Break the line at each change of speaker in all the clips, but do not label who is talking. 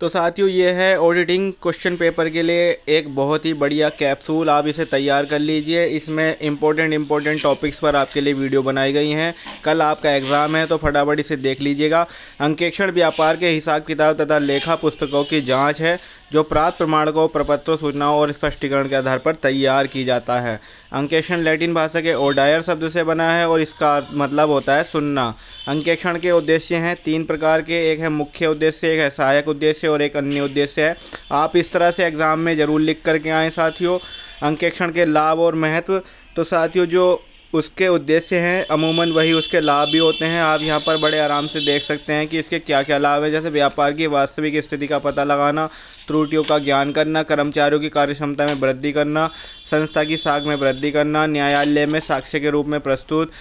तो साथियों, ये है ऑडिटिंग क्वेश्चन पेपर के लिए एक बहुत ही बढ़िया कैप्सूल। आप इसे तैयार कर लीजिए। इसमें इम्पोर्टेंट टॉपिक्स पर आपके लिए वीडियो बनाई गई हैं। कल आपका एग्ज़ाम है तो फटाफट इसे देख लीजिएगा। अंकेक्षण व्यापार के हिसाब किताब तथा लेखा पुस्तकों की जांच है जो प्राप्त प्रमाणकों, प्रपत्रों, सूचनाओं और स्पष्टीकरण के आधार पर तैयार की जाता है। अंकेक्षण लैटिन भाषा के ओडायर शब्द से बना है और इसका मतलब होता है सुनना। अंकेक्षण के उद्देश्य हैं 3 प्रकार के। एक है मुख्य उद्देश्य, एक है सहायक उद्देश्य और एक अन्य उद्देश्य है। आप इस तरह से एग्ज़ाम में ज़रूर लिख करके आएँ साथियों। अंकेक्षण के लाभ और महत्व, तो साथियों जो उसके उद्देश्य हैं अमूमन वही उसके लाभ भी होते हैं। आप यहाँ पर बड़े आराम से देख सकते हैं कि इसके क्या क्या लाभ हैं, जैसे व्यापार की वास्तविक स्थिति का पता लगाना, त्रुटियों का ज्ञान करना, कर्मचारियों की कार्यक्षमता में वृद्धि करना, संस्था की साख में वृद्धि करना, न्यायालय में साक्ष्य के रूप में प्रस्तुत,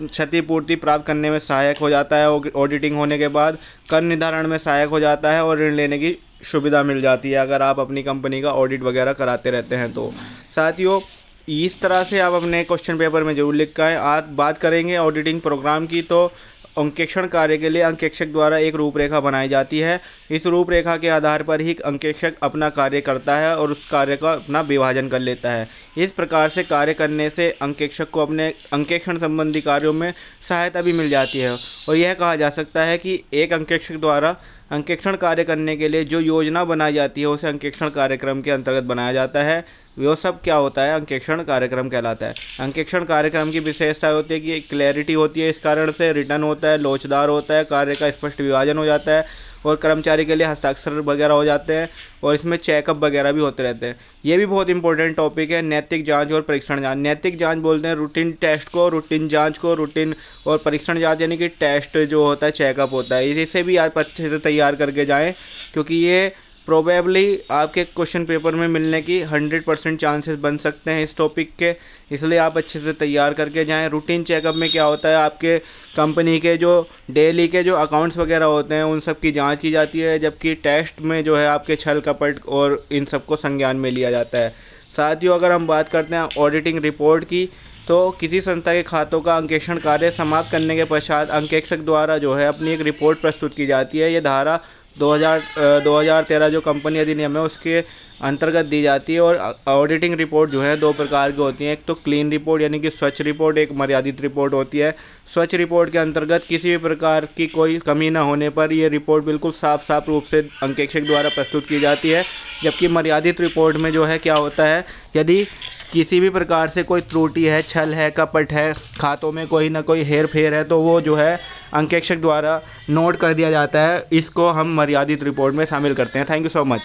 क्षतिपूर्ति प्राप्त करने में सहायक हो जाता है। ऑडिटिंग होने के बाद कर निर्धारण में सहायक हो जाता है और ऋण लेने की सुविधा मिल जाती है अगर आप अपनी कंपनी का ऑडिट वगैरह कराते रहते हैं तो। साथियों, इस तरह से आप अपने क्वेश्चन पेपर में जरूर लिख कर आएँ। आज बात करेंगे ऑडिटिंग प्रोग्राम की। तो अंकेक्षण कार्य के लिए अंकेक्षक द्वारा एक रूपरेखा बनाई जाती है। इस रूपरेखा के आधार पर ही अंकेक्षक अपना कार्य करता है और उस कार्य का अपना विभाजन कर लेता है। इस प्रकार से कार्य करने से अंकेक्षक को अपने अंकेक्षण संबंधी कार्यों में सहायता भी मिल जाती है और यह कहा जा सकता है कि एक अंकेक्षक द्वारा अंकेक्षण कार्य करने के लिए जो योजना बनाई जाती है उसे अंकेक्षण कार्यक्रम के अंतर्गत बनाया जाता है। वो सब क्या होता है, अंकेक्षण कार्यक्रम कहलाता है। अंकेक्षण कार्यक्रम की विशेषता होती है कि क्लैरिटी होती है, इस कारण से रिटर्न होता है, लोचदार होता है, कार्य का स्पष्ट विभाजन हो जाता है और कर्मचारी के लिए हस्ताक्षर वगैरह हो जाते हैं और इसमें चेकअप वगैरह भी होते रहते हैं। ये भी बहुत इंपॉर्टेंट टॉपिक है, नैतिक जांच और परीक्षण जांच। नैतिक जांच बोलते हैं रूटीन टेस्ट को, रूटीन जांच को, रूटीन और परीक्षण जांच यानी कि टेस्ट जो होता है चेकअप होता है। इसे भी आप अच्छे से तैयार करके जाएँ क्योंकि ये प्रोबेबली आपके क्वेश्चन पेपर में मिलने की 100% चांसेस बन सकते हैं इस टॉपिक के, इसलिए आप अच्छे से तैयार करके जाएं। रूटीन चेकअप में क्या होता है, आपके कंपनी के जो डेली के जो अकाउंट्स वगैरह होते हैं उन सब की जांच की जाती है, जबकि टेस्ट में जो है आपके छल कपट और इन सब को संज्ञान में लिया जाता है। साथियों, अगर हम बात करते हैं ऑडिटिंग रिपोर्ट की, तो किसी संस्था के खातों का अंकेक्षण कार्य समाप्त करने के पश्चात अंकेक्षक द्वारा जो है अपनी एक रिपोर्ट प्रस्तुत की जाती है। ये धारा 2013 जो कंपनी अधिनियम है उसके अंतर्गत दी जाती है। और ऑडिटिंग रिपोर्ट जो है 2 प्रकार की होती हैं। एक तो क्लीन रिपोर्ट यानी कि स्वच्छ रिपोर्ट, एक मर्यादित रिपोर्ट होती है। स्वच्छ रिपोर्ट के अंतर्गत किसी भी प्रकार की कोई कमी न होने पर ये रिपोर्ट बिल्कुल साफ रूप से अंकेक्षक द्वारा प्रस्तुत की जाती है। जबकि मर्यादित रिपोर्ट में जो है क्या होता है, यदि किसी भी प्रकार से कोई त्रुटि है, छल है, कपट है, खातों में कोई ना कोई हेर फेर है तो वो जो है अंकेक्षक द्वारा नोट कर दिया जाता है। इसको हम मर्यादित रिपोर्ट में शामिल करते हैं। Thank you so much.